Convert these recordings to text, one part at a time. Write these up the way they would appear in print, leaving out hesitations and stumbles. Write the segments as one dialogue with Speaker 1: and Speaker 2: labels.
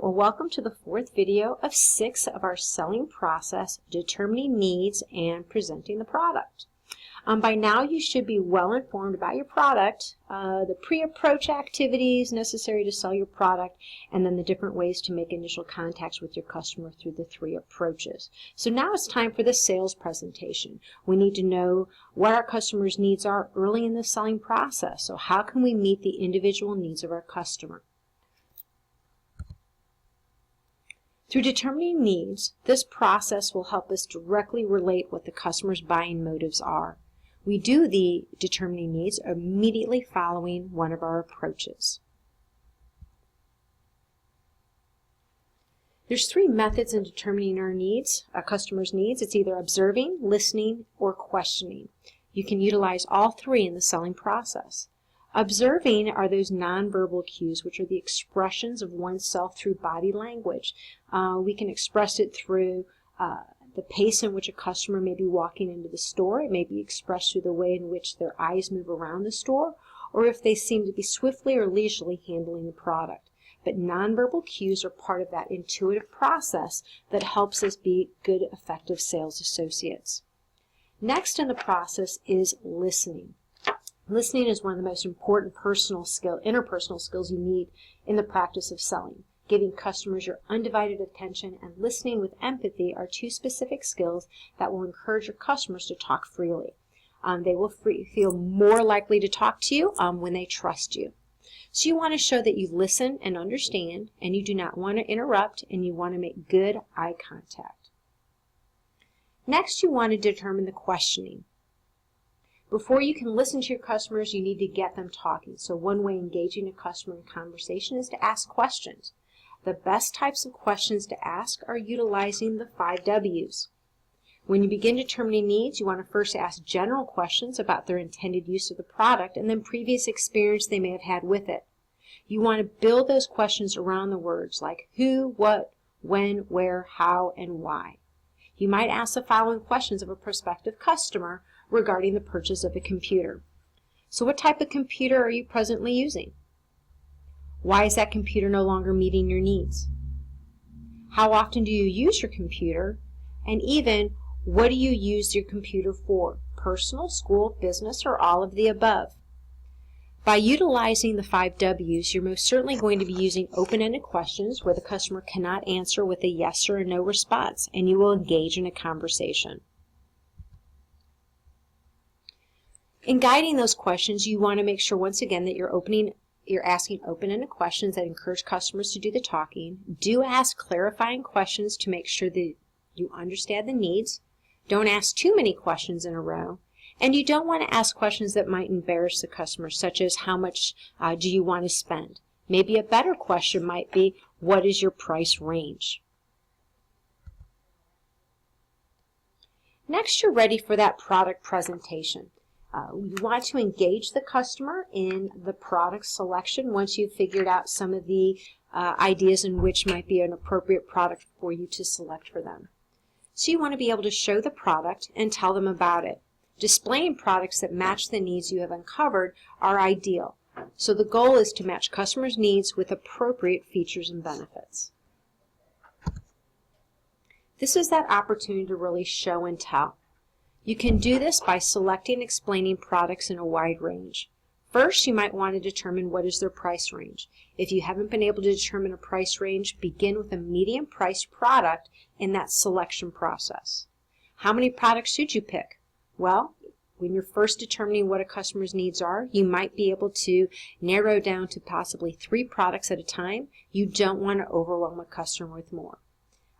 Speaker 1: Well, welcome to the fourth video of 6 of our selling process, determining needs and presenting the product. By now you should be well informed about your product, the pre-approach activities necessary to sell your product, and then the different ways to make initial contacts with your customer through the 3 approaches. So now it's time for the sales presentation. We need to know what our customers' needs are early in the selling process. So how can we meet the individual needs of our customer? Through determining needs, this process will help us directly relate what the customer's buying motives are. We do the determining needs immediately following one of our approaches. There's 3 methods in determining our needs, a customer's needs. It's either observing, listening, or questioning. You can utilize all 3 in the selling process. Observing are those nonverbal cues, which are the expressions of oneself through body language. We can express it through the pace in which a customer may be walking into the store. It may be expressed through the way in which their eyes move around the store, or if they seem to be swiftly or leisurely handling the product. But nonverbal cues are part of that intuitive process that helps us be good, effective sales associates. Next in the process is listening. Listening is one of the most important interpersonal skills you need in the practice of selling. Giving customers your undivided attention and listening with empathy are 2 specific skills that will encourage your customers to talk freely. They will feel more likely to talk to you when they trust you. So you want to show that you listen and understand, and you do not want to interrupt, and you want to make good eye contact. Next, you want to determine the questioning. Before you can listen to your customers, you need to get them talking. So one way engaging a customer in conversation is to ask questions. The best types of questions to ask are utilizing the 5 W's. When you begin determining needs, you want to first ask general questions about their intended use of the product and then previous experience they may have had with it. You want to build those questions around the words like who, what, when, where, how, and why. You might ask the following questions of a prospective customer regarding the purchase of a computer. So what type of computer are you presently using? Why is that computer no longer meeting your needs? How often do you use your computer? And even, what do you use your computer for? Personal, school, business, or all of the above? By utilizing the 5 W's, you're most certainly going to be using open-ended questions where the customer cannot answer with a yes or a no response, and you will engage in a conversation. In guiding those questions, you want to make sure once again that you're asking open-ended questions that encourage customers to do the talking. Do ask clarifying questions to make sure that you understand the needs. Don't ask too many questions in a row. And you don't want to ask questions that might embarrass the customer, such as how much do you want to spend? Maybe a better question might be, what is your price range? Next, you're ready for that product presentation. You want to engage the customer in the product selection once you've figured out some of the ideas in which might be an appropriate product for you to select for them. So you want to be able to show the product and tell them about it. Displaying products that match the needs you have uncovered are ideal. So the goal is to match customers' needs with appropriate features and benefits. This is that opportunity to really show and tell. You can do this by selecting and explaining products in a wide range. First, you might want to determine what is their price range. If you haven't been able to determine a price range, begin with a medium priced product in that selection process. How many products should you pick? Well, when you're first determining what a customer's needs are, you might be able to narrow down to possibly 3 products at a time. You don't want to overwhelm a customer with more.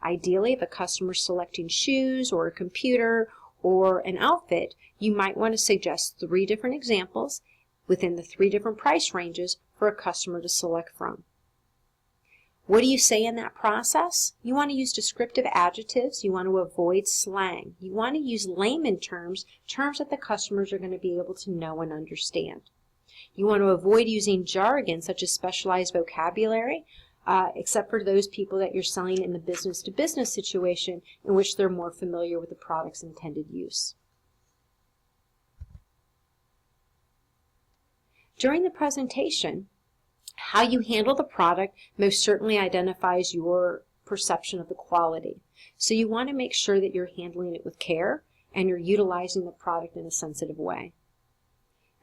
Speaker 1: Ideally, if a customer's selecting shoes or a computer or an outfit, you might want to suggest 3 different examples within the 3 different price ranges for a customer to select from. What do you say in that process? You want to use descriptive adjectives. You want to avoid slang. You want to use layman terms that the customers are going to be able to know and understand. You want to avoid using jargon such as specialized vocabulary, except for those people that you're selling in the business-to-business situation in which they're more familiar with the product's intended use. During the presentation, How you handle the product most certainly identifies your perception of the quality. So you want to make sure that you're handling it with care and you're utilizing the product in a sensitive way.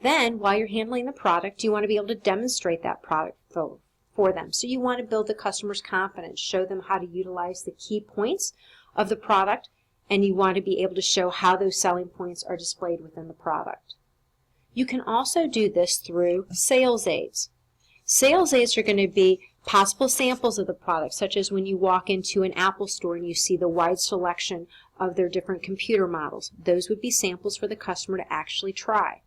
Speaker 1: Then, while you're handling the product, you want to be able to demonstrate that product for them. So you want to build the customer's confidence, show them how to utilize the key points of the product, and you want to be able to show how those selling points are displayed within the product. You can also do this through sales aids. Sales aids are going to be possible samples of the product, such as when you walk into an Apple store and you see the wide selection of their different computer models. Those would be samples for the customer to actually try.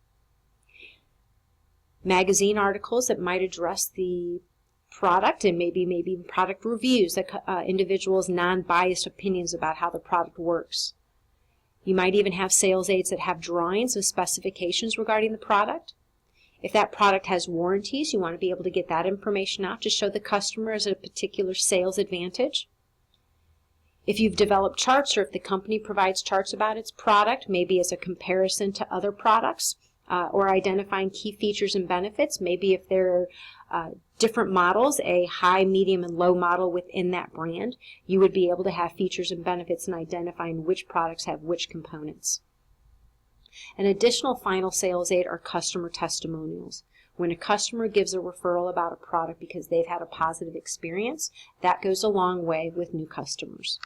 Speaker 1: Magazine articles that might address the product and maybe product reviews, that individuals' non-biased opinions about how the product works. You might even have sales aids that have drawings of specifications regarding the product. If that product has warranties, you want to be able to get that information out to show the customer as a particular sales advantage. If you've developed charts, or if the company provides charts about its product, maybe as a comparison to other products, or identifying key features and benefits, maybe if there are different models, a high, medium, and low model within that brand, you would be able to have features and benefits in identifying which products have which components. An additional final sales aid are customer testimonials. When a customer gives a referral about a product because they've had a positive experience, that goes a long way with new customers.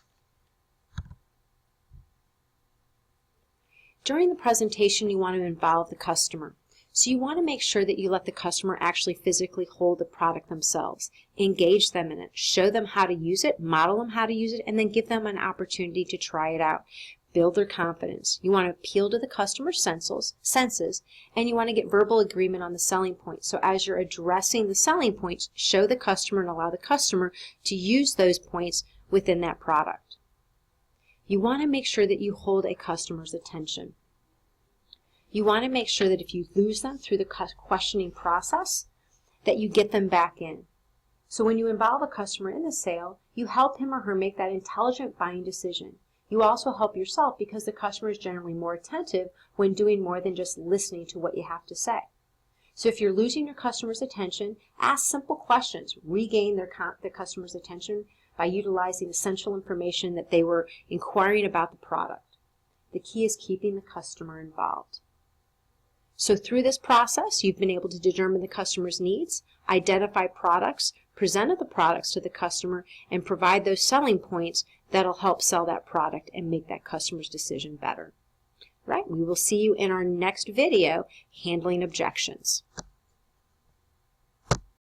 Speaker 1: During the presentation, you want to involve the customer. So you want to make sure that you let the customer actually physically hold the product themselves, engage them in it, show them how to use it, model them how to use it, and then give them an opportunity to try it out. Build their confidence. You want to appeal to the customer's senses, and you want to get verbal agreement on the selling points. So as you're addressing the selling points, show the customer and allow the customer to use those points within that product. You want to make sure that you hold a customer's attention. You want to make sure that if you lose them through the questioning process, that you get them back in. So when you involve a customer in the sale, you help him or her make that intelligent buying decision. You also help yourself because the customer is generally more attentive when doing more than just listening to what you have to say. So if you're losing your customer's attention, ask simple questions. Regain the customer's attention by utilizing essential information that they were inquiring about the product. The key is keeping the customer involved. So through this process, you've been able to determine the customer's needs, identify products, present the products to the customer, and provide those selling points that'll help sell that product and make that customer's decision better. Right? We will see you in our next video, handling objections.